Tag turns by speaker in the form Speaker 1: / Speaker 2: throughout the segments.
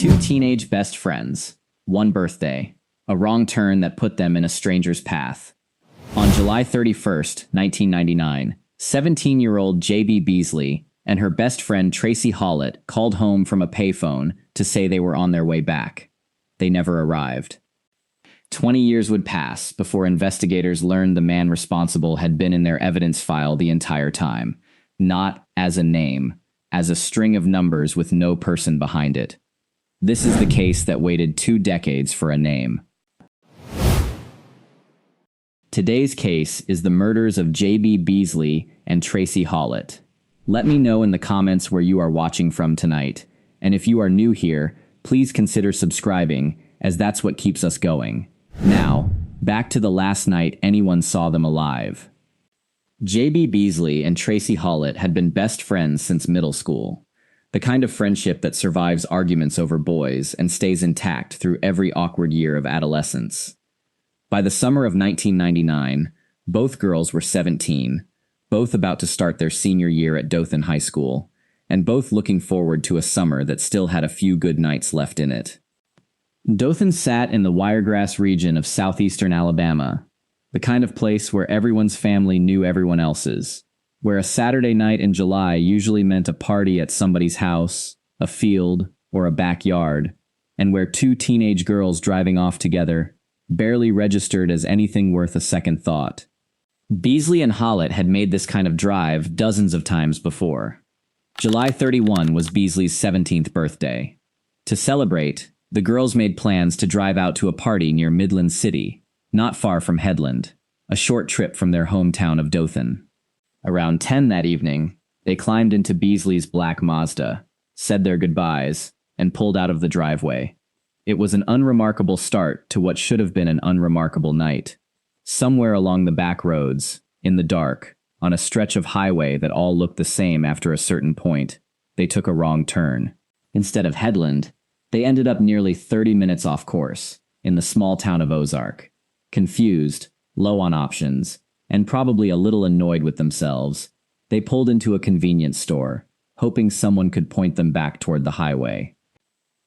Speaker 1: Two teenage best friends, one birthday, a wrong turn that put them in a stranger's path. On July 31st, 1999, 17-year-old J.B. Beasley and her best friend Tracie Hawlett called home from a payphone to say they were on their way back. They never arrived. 20 years would pass before investigators learned the man responsible had been in their evidence file the entire time, not as a name, as a string of numbers with no person behind it. This is the case that waited 2 decades for a name. Today's case is the murders of J.B. Beasley and Tracie Hawlett. Let me know in the comments where you are watching from tonight, and if you are new here, please consider subscribing, as that's what keeps us going. Now, back to the last night anyone saw them alive. J.B. Beasley and Tracie Hawlett had been best friends since middle school, the kind of friendship that survives arguments over boys and stays intact through every awkward year of adolescence. By the summer of 1999, both girls were 17, both about to start their senior year at Dothan High School, and both looking forward to a summer that still had a few good nights left in it. Dothan sat in the Wiregrass region of southeastern Alabama, the kind of place where everyone's family knew everyone else's, where a Saturday night in July usually meant a party at somebody's house, a field, or a backyard, and where 2 teenage girls driving off together barely registered as anything worth a second thought. Beasley and Hawlett had made this kind of drive dozens of times before. July 31 was Beasley's 17th birthday. To celebrate, the girls made plans to drive out to a party near Midland City, not far from Headland, a short trip from their hometown of Dothan. Around 10 that evening, they climbed into Beasley's black Mazda, said their goodbyes, and pulled out of the driveway. It was an unremarkable start to what should have been an unremarkable night. Somewhere along the back roads, in the dark, on a stretch of highway that all looked the same after a certain point, they took a wrong turn. Instead of Headland, they ended up nearly 30 minutes off course, in the small town of Ozark. Confused, low on options, and probably a little annoyed with themselves, they pulled into a convenience store, hoping someone could point them back toward the highway.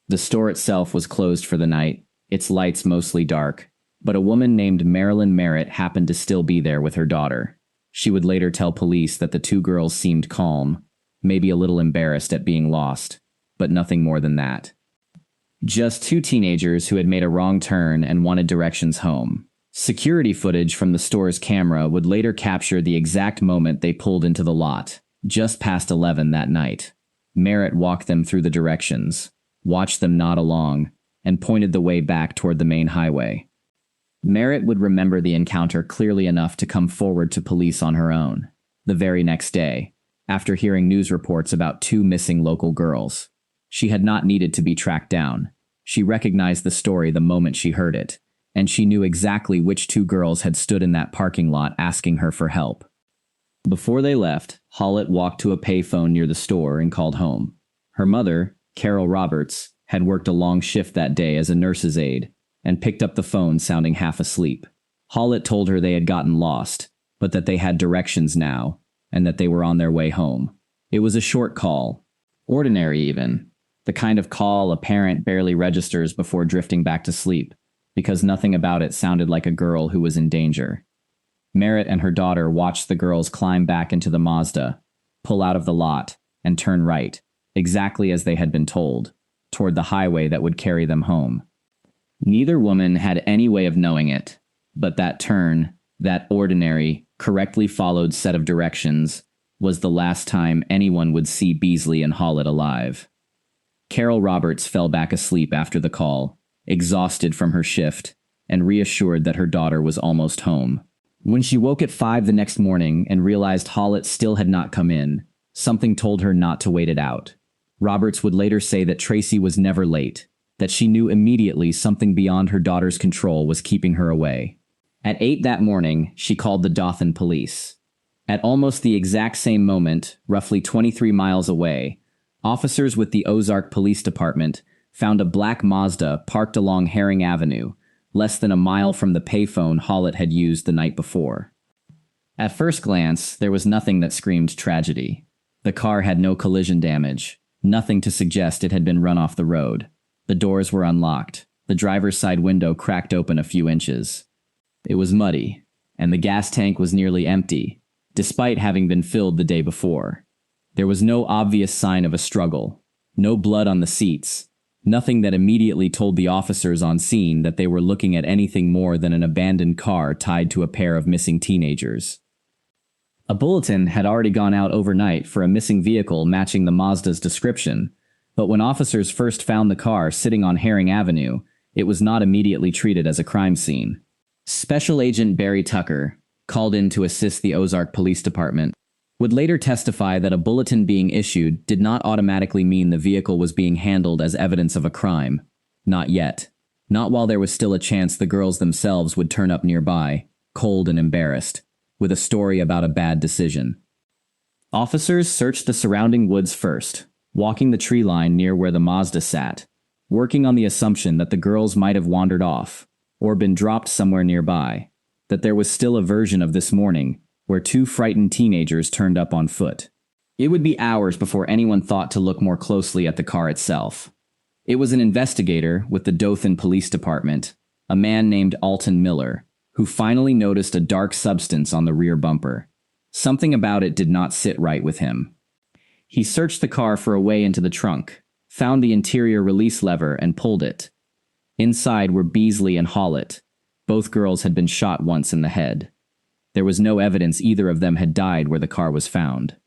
Speaker 1: The store itself was closed for the night, its lights mostly dark, but a woman named Marilyn Merritt happened to still be there with her daughter. She would later tell police that the 2 girls seemed calm, maybe a little embarrassed at being lost, but nothing more than that. Just 2 teenagers who had made a wrong turn and wanted directions home. Security footage from the store's camera would later capture the exact moment they pulled into the lot, just past 11 that night. Merritt walked them through the directions, watched them nod along, and pointed the way back toward the main highway. Merritt would remember the encounter clearly enough to come forward to police on her own, the very next day, after hearing news reports about 2 missing local girls. She had not needed to be tracked down. She recognized the story the moment she heard it, and she knew exactly which 2 girls had stood in that parking lot asking her for help. Before they left, Hawlett walked to a payphone near the store and called home. Her mother, Carol Roberts, had worked a long shift that day as a nurse's aide, and picked up the phone sounding half asleep. Hawlett told her they had gotten lost, but that they had directions now, and that they were on their way home. It was a short call, ordinary even, the kind of call a parent barely registers before drifting back to sleep, because nothing about it sounded like a girl who was in danger. Merritt and her daughter watched the girls climb back into the Mazda, pull out of the lot, and turn right, exactly as they had been told, toward the highway that would carry them home. Neither woman had any way of knowing it, but that turn, that ordinary, correctly followed set of directions, was the last time anyone would see Beasley and Hawlett alive. Carol Roberts fell back asleep after the call, exhausted from her shift, and reassured that her daughter was almost home. When she woke at 5 the next morning and realized Hawlett still had not come in, something told her not to wait it out. Roberts would later say that Tracie was never late, that she knew immediately something beyond her daughter's control was keeping her away. At 8 that morning, she called the Dothan police. At almost the exact same moment, roughly 23 miles away, officers with the Ozark Police Department found a black Mazda parked along Herring Avenue, less than a mile from the payphone Hawlett had used the night before. At first glance, there was nothing that screamed tragedy. The car had no collision damage, nothing to suggest it had been run off the road. The doors were unlocked. The driver's side window cracked open a few inches. It was muddy, and the gas tank was nearly empty, despite having been filled the day before. There was no obvious sign of a struggle, no blood on the seats, nothing that immediately told the officers on scene that they were looking at anything more than an abandoned car tied to a pair of missing teenagers. A bulletin had already gone out overnight for a missing vehicle matching the Mazda's description, but when officers first found the car sitting on Herring Avenue, it was not immediately treated as a crime scene. Special Agent Barry Tucker, called in to assist the Ozark Police Department, would later testify that a bulletin being issued did not automatically mean the vehicle was being handled as evidence of a crime. Not yet. Not while there was still a chance the girls themselves would turn up nearby, cold and embarrassed, with a story about a bad decision. Officers searched the surrounding woods first, walking the tree line near where the Mazda sat, working on the assumption that the girls might have wandered off, or been dropped somewhere nearby, that there was still a version of this morning where two frightened teenagers turned up on foot. It would be hours before anyone thought to look more closely at the car itself. It was an investigator with the Dothan Police Department, a man named Alton Miller, who finally noticed a dark substance on the rear bumper. Something about it did not sit right with him. He searched the car for a way into the trunk, found the interior release lever and pulled it. Inside were Beasley and Hawlett. Both girls had been shot once in the head. There was no evidence either of them had died where the car was found.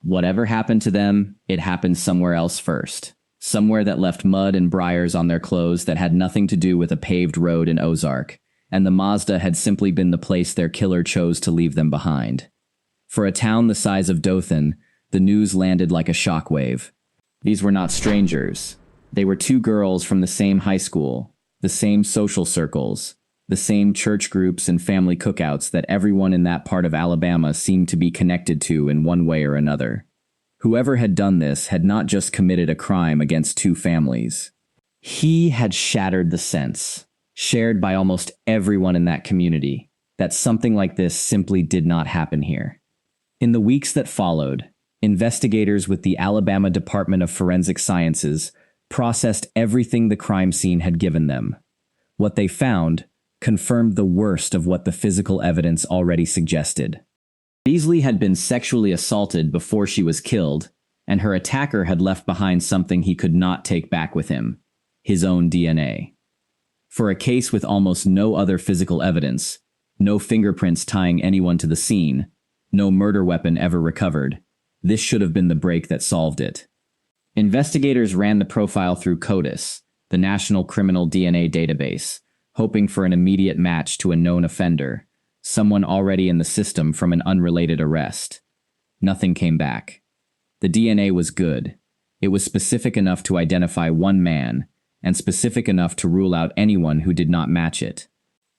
Speaker 1: Whatever happened to them, it happened somewhere else first. Somewhere that left mud and briars on their clothes that had nothing to do with a paved road in Ozark, and the Mazda had simply been the place their killer chose to leave them behind. For a town the size of Dothan, the news landed like a shockwave. These were not strangers. They were two girls from the same high school, the same social circles, the same church groups and family cookouts that everyone in that part of Alabama seemed to be connected to in one way or another. Whoever had done this had not just committed a crime against two families. He had shattered the sense, shared by almost everyone in that community, that something like this simply did not happen here. In the weeks that followed, investigators with the Alabama Department of Forensic Sciences processed everything the crime scene had given them. What they found confirmed the worst of what the physical evidence already suggested. Beasley had been sexually assaulted before she was killed, and her attacker had left behind something he could not take back with him: his own DNA. For a case with almost no other physical evidence, no fingerprints tying anyone to the scene, no murder weapon ever recovered, this should have been the break that solved it. Investigators ran the profile through CODIS, the National Criminal DNA Database, hoping for an immediate match to a known offender, someone already in the system from an unrelated arrest. Nothing came back. The DNA was good. It was specific enough to identify one man, and specific enough to rule out anyone who did not match it.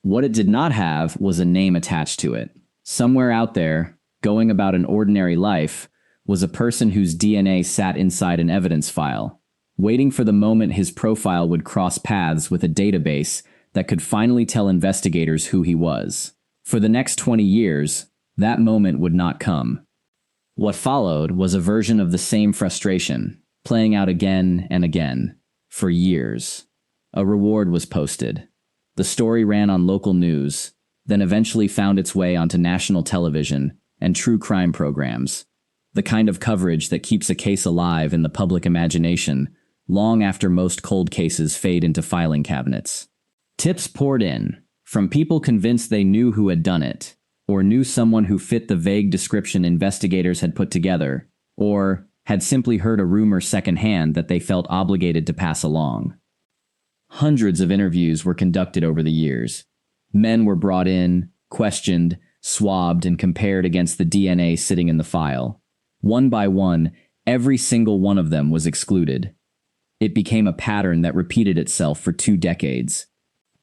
Speaker 1: What it did not have was a name attached to it. Somewhere out there, going about an ordinary life, was a person whose DNA sat inside an evidence file, waiting for the moment his profile would cross paths with a database that could finally tell investigators who he was. For the next 20 years, that moment would not come. What followed was a version of the same frustration, playing out again and again, for years. A reward was posted. The story ran on local news, then eventually found its way onto national television and true crime programs, the kind of coverage that keeps a case alive in the public imagination long after most cold cases fade into filing cabinets. Tips poured in, from people convinced they knew who had done it, or knew someone who fit the vague description investigators had put together, or had simply heard a rumor secondhand that they felt obligated to pass along. Hundreds of interviews were conducted over the years. Men were brought in, questioned, swabbed, and compared against the DNA sitting in the file. One by one, every single one of them was excluded. It became a pattern that repeated itself for 2 decades.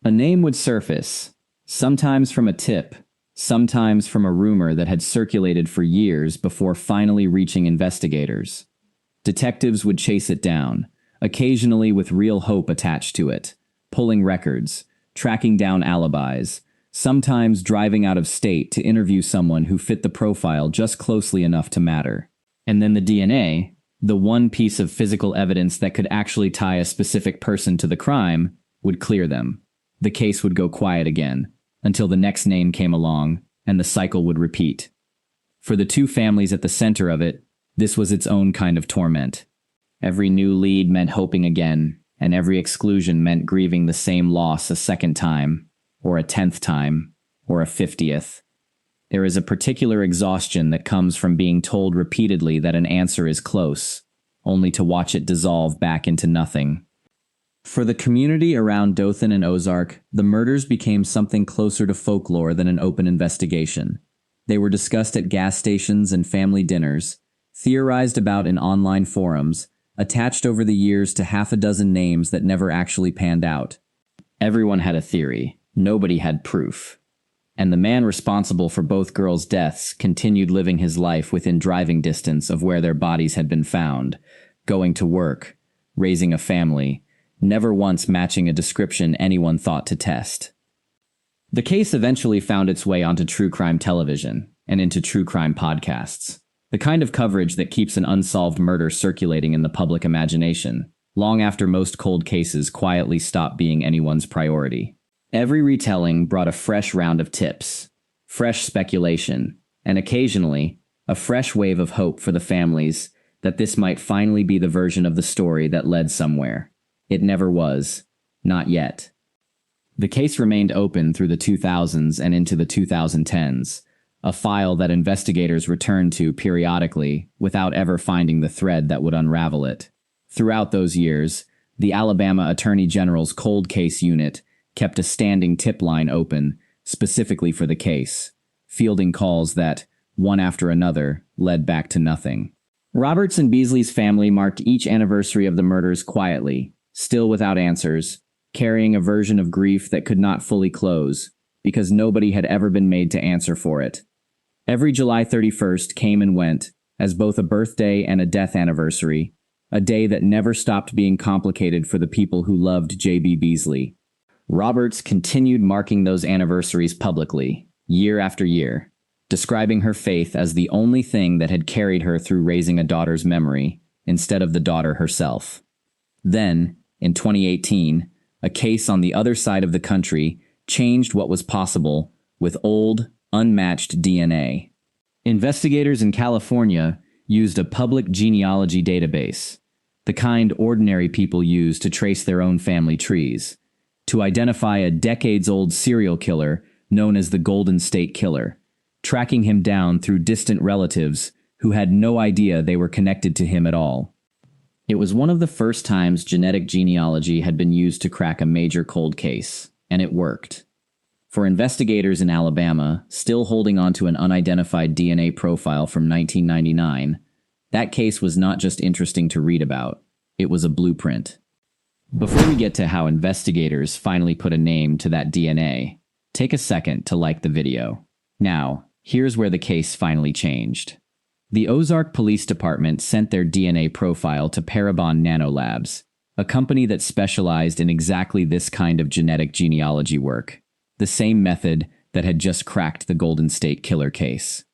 Speaker 1: A name would surface, sometimes from a tip, sometimes from a rumor that had circulated for years before finally reaching investigators. Detectives would chase it down, occasionally with real hope attached to it, pulling records, tracking down alibis, sometimes driving out of state to interview someone who fit the profile just closely enough to matter. And then the DNA, The one piece of physical evidence that could actually tie a specific person to the crime would clear them. The case would go quiet again, until the next name came along, and the cycle would repeat. For the two families at the center of it, this was its own kind of torment. Every new lead meant hoping again, and every exclusion meant grieving the same loss a second time, or a 10th time, or a 50th. There is a particular exhaustion that comes from being told repeatedly that an answer is close, only to watch it dissolve back into nothing. For the community around Dothan and Ozark, the murders became something closer to folklore than an open investigation. They were discussed at gas stations and family dinners, theorized about in online forums, attached over the years to half a dozen names that never actually panned out. Everyone had a theory. Nobody had proof. And the man responsible for both girls' deaths continued living his life within driving distance of where their bodies had been found, going to work, raising a family, never once matching a description anyone thought to test. The case eventually found its way onto true crime television and into true crime podcasts, the kind of coverage that keeps an unsolved murder circulating in the public imagination, long after most cold cases quietly stop being anyone's priority. Every retelling brought a fresh round of tips, fresh speculation, and occasionally, a fresh wave of hope for the families that this might finally be the version of the story that led somewhere. It never was. Not yet. The case remained open through the 2000s and into the 2010s, a file that investigators returned to periodically without ever finding the thread that would unravel it. Throughout those years, the Alabama Attorney General's Cold Case Unit kept a standing tip line open specifically for the case, fielding calls that, one after another, led back to nothing. Roberts and Beasley's family marked each anniversary of the murders quietly, still without answers, carrying a version of grief that could not fully close, because nobody had ever been made to answer for it. Every July 31st came and went, as both a birthday and a death anniversary, a day that never stopped being complicated for the people who loved J.B. Beasley. Roberts continued marking those anniversaries publicly, year after year, describing her faith as the only thing that had carried her through raising a daughter's memory, instead of the daughter herself. Then, in 2018, a case on the other side of the country changed what was possible with old, unmatched DNA. Investigators in California used a public genealogy database, the kind ordinary people use to trace their own family trees, to identify a decades-old serial killer known as the Golden State Killer, tracking him down through distant relatives who had no idea they were connected to him at all. It was one of the first times genetic genealogy had been used to crack a major cold case, and it worked. For investigators in Alabama, still holding on to an unidentified DNA profile from 1999, that case was not just interesting to read about, it was a blueprint. Before we get to how investigators finally put a name to that DNA, take a second to like the video. Now, here's where the case finally changed. The Ozark Police Department sent their DNA profile to Parabon Nanolabs, a company that specialized in exactly this kind of genetic genealogy work, the same method that had just cracked the Golden State Killer case.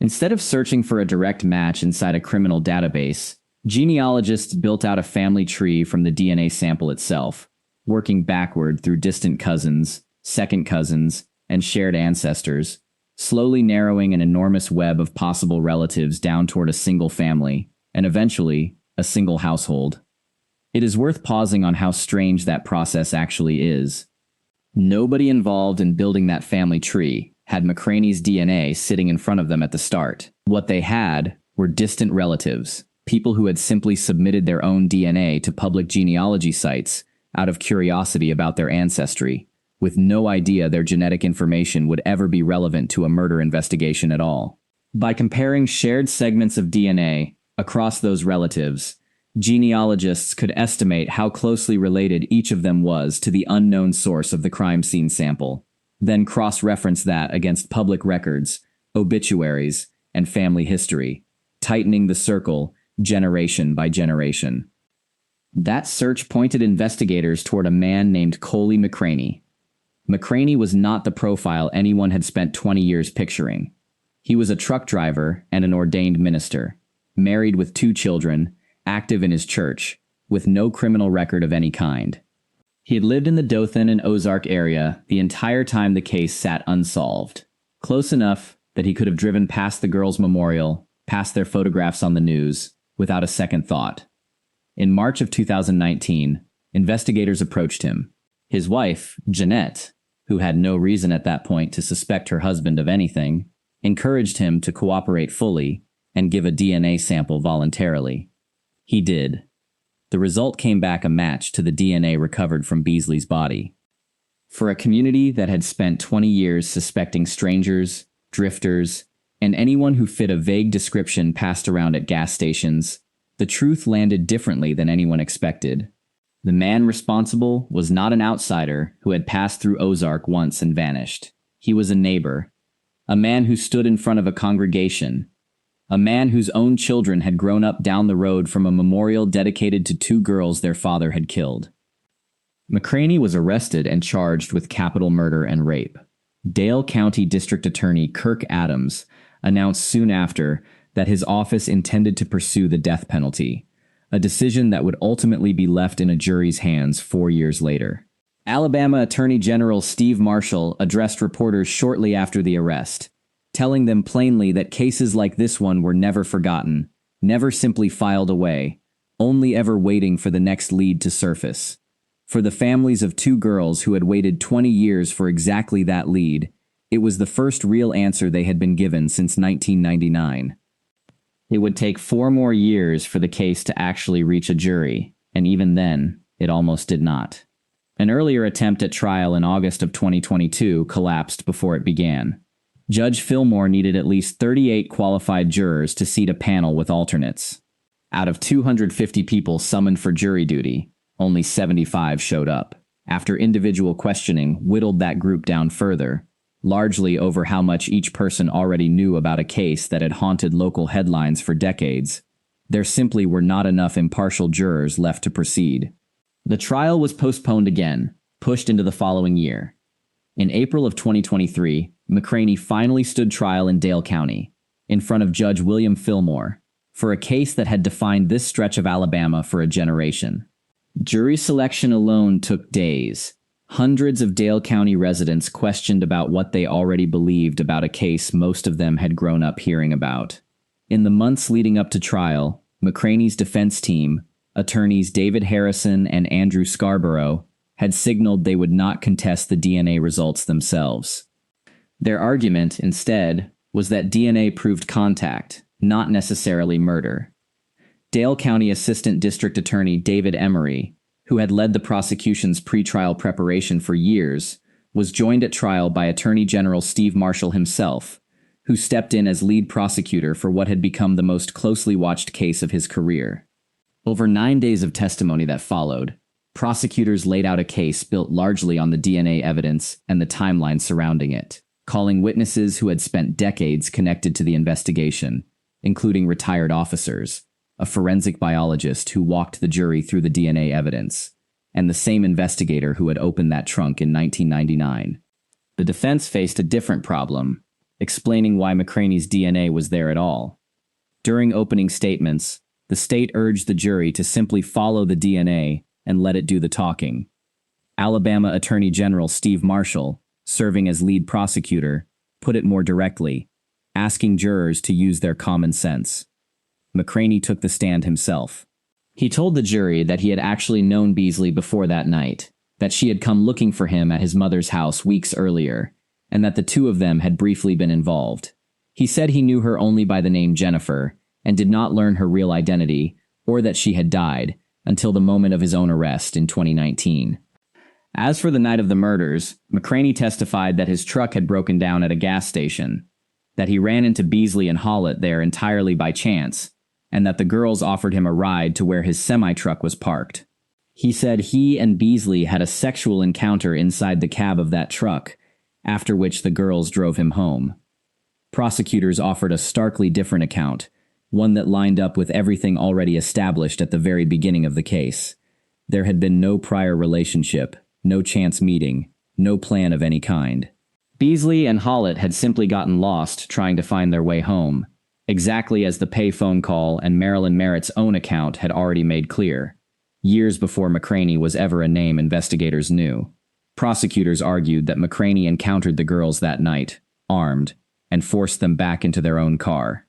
Speaker 1: Instead of searching for a direct match inside a criminal database, genealogists built out a family tree from the DNA sample itself, working backward through distant cousins, second cousins, and shared ancestors, slowly narrowing an enormous web of possible relatives down toward a single family, and eventually, a single household. It is worth pausing on how strange that process actually is. Nobody involved in building that family tree had McCraney's DNA sitting in front of them at the start. What they had were distant relatives, people who had simply submitted their own DNA to public genealogy sites out of curiosity about their ancestry, with no idea their genetic information would ever be relevant to a murder investigation at all. By comparing shared segments of DNA across those relatives, genealogists could estimate how closely related each of them was to the unknown source of the crime scene sample, then cross-reference that against public records, obituaries, and family history, tightening the circle generation by generation. That search pointed investigators toward a man named Coley McCraney. McCraney was not the profile anyone had spent 20 years picturing. He was a truck driver and an ordained minister, married with 2 children, active in his church, with no criminal record of any kind. He had lived in the Dothan and Ozark area the entire time the case sat unsolved, close enough that he could have driven past the girls' memorial, past their photographs on the news, without a second thought. In March of 2019, investigators approached him. His wife, Jeanette, who had no reason at that point to suspect her husband of anything, encouraged him to cooperate fully and give a DNA sample voluntarily. He did. The result came back a match to the DNA recovered from Beasley's body. For a community that had spent 20 years suspecting strangers, drifters, and anyone who fit a vague description passed around at gas stations, the truth landed differently than anyone expected. The man responsible was not an outsider who had passed through Ozark once and vanished. He was a neighbor, a man who stood in front of a congregation, a man whose own children had grown up down the road from a memorial dedicated to two girls their father had killed. McCraney was arrested and charged with capital murder and rape. Dale County District Attorney Kirk Adams announced soon after that his office intended to pursue the death penalty, a decision that would ultimately be left in a jury's hands 4 years later. Alabama Attorney General Steve Marshall addressed reporters shortly after the arrest, telling them plainly that cases like this one were never forgotten, never simply filed away, only ever waiting for the next lead to surface. For the families of two girls who had waited 20 years for exactly that lead, it was the first real answer they had been given since 1999. It would take 4 more years for the case to actually reach a jury, and even then, it almost did not. An earlier attempt at trial in August of 2022 collapsed before it began. Judge Fillmore needed at least 38 qualified jurors to seat a panel with alternates. Out of 250 people summoned for jury duty, only 75 showed up. After individual questioning whittled that group down further, largely over how much each person already knew about a case that had haunted local headlines for decades, there simply were not enough impartial jurors left to proceed. The trial was postponed again, pushed into the following year. In April of 2023, McCraney finally stood trial in Dale County, in front of Judge William Fillmore, for a case that had defined this stretch of Alabama for a generation. Jury selection alone took days. Hundreds of Dale County residents questioned about what they already believed about a case most of them had grown up hearing about. In the months leading up to trial, McCraney's defense team, attorneys David Harrison and Andrew Scarborough, had signaled they would not contest the DNA results themselves. Their argument, instead, was that DNA proved contact, not necessarily murder. Dale County Assistant District Attorney David Emery, who had led the prosecution's pretrial preparation for years, was joined at trial by Attorney General Steve Marshall himself, who stepped in as lead prosecutor for what had become the most closely watched case of his career. Over 9 days of testimony that followed, prosecutors laid out a case built largely on the DNA evidence and the timeline surrounding it, calling witnesses who had spent decades connected to the investigation, including retired officers, a forensic biologist who walked the jury through the DNA evidence, and the same investigator who had opened that trunk in 1999. The defense faced a different problem, explaining why McCraney's DNA was there at all. During opening statements, the state urged the jury to simply follow the DNA and let it do the talking. Alabama Attorney General Steve Marshall, serving as lead prosecutor, put it more directly, asking jurors to use their common sense. McCraney took the stand himself. He told the jury that he had actually known Beasley before that night, that she had come looking for him at his mother's house weeks earlier, and that the two of them had briefly been involved. He said he knew her only by the name Jennifer, and did not learn her real identity, or that she had died, until the moment of his own arrest in 2019. As for the night of the murders, McCraney testified that his truck had broken down at a gas station, that he ran into Beasley and Hawlett there entirely by chance, and that the girls offered him a ride to where his semi-truck was parked. He said he and Beasley had a sexual encounter inside the cab of that truck, after which the girls drove him home. Prosecutors offered a starkly different account, one that lined up with everything already established at the very beginning of the case. There had been no prior relationship, no chance meeting, no plan of any kind. Beasley and Hawlett had simply gotten lost trying to find their way home, exactly as the pay phone call and Marilyn Merritt's own account had already made clear, years before McCraney was ever a name investigators knew. Prosecutors argued that McCraney encountered the girls that night, armed, and forced them back into their own car.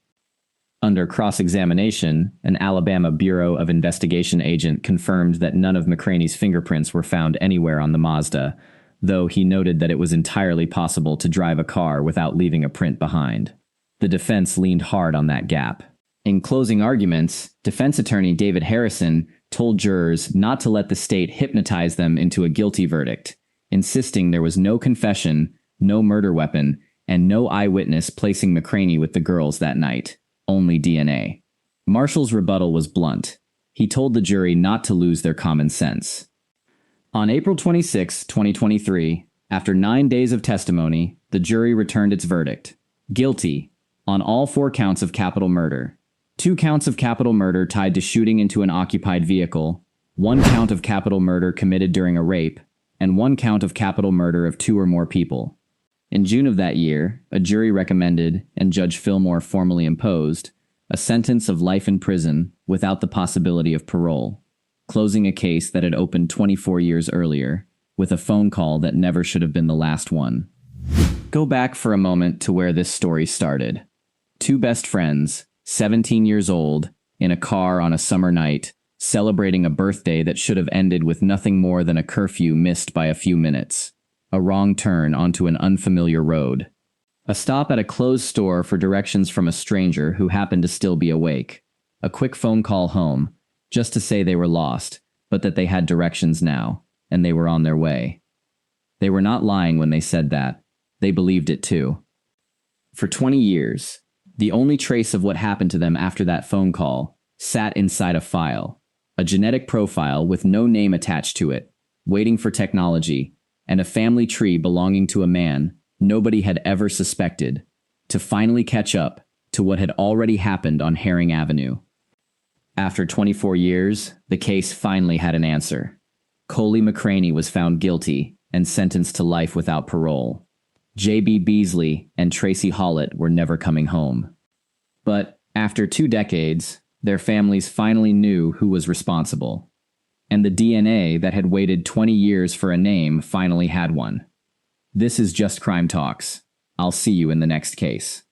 Speaker 1: Under cross-examination, an Alabama Bureau of Investigation agent confirmed that none of McCraney's fingerprints were found anywhere on the Mazda, though he noted that it was entirely possible to drive a car without leaving a print behind. The defense leaned hard on that gap. In closing arguments, defense attorney David Harrison told jurors not to let the state hypnotize them into a guilty verdict, insisting there was no confession, no murder weapon, and no eyewitness placing McCraney with the girls that night. Only DNA. Marshall's rebuttal was blunt. He told the jury not to lose their common sense. On April 26, 2023, after 9 days of testimony, the jury returned its verdict. Guilty on all 4 counts of capital murder. 2 counts of capital murder tied to shooting into an occupied vehicle, 1 count of capital murder committed during a rape, and 1 count of capital murder of 2 or more people. In June of that year, a jury recommended, and Judge Fillmore formally imposed, a sentence of life in prison without the possibility of parole, closing a case that had opened 24 years earlier, with a phone call that never should have been the last one. Go back for a moment to where this story started. 2 best friends, 17 years old, in a car on a summer night, celebrating a birthday that should have ended with nothing more than a curfew missed by a few minutes. A wrong turn onto an unfamiliar road. A stop at a closed store for directions from a stranger who happened to still be awake. A quick phone call home, just to say they were lost, but that they had directions now, and they were on their way. They were not lying when they said that. They believed it too. For 20 years, the only trace of what happened to them after that phone call sat inside a file, a genetic profile with no name attached to it, waiting for technology, and a family tree belonging to a man nobody had ever suspected, to finally catch up to what had already happened on Herring Avenue. After 24 years, the case finally had an answer. Coley McCraney was found guilty and sentenced to life without parole. J.B. Beasley and Tracie Hawlett were never coming home. But after 2 decades, their families finally knew who was responsible. And the DNA that had waited 20 years for a name finally had one. This is Just Crime Talks. I'll see you in the next case.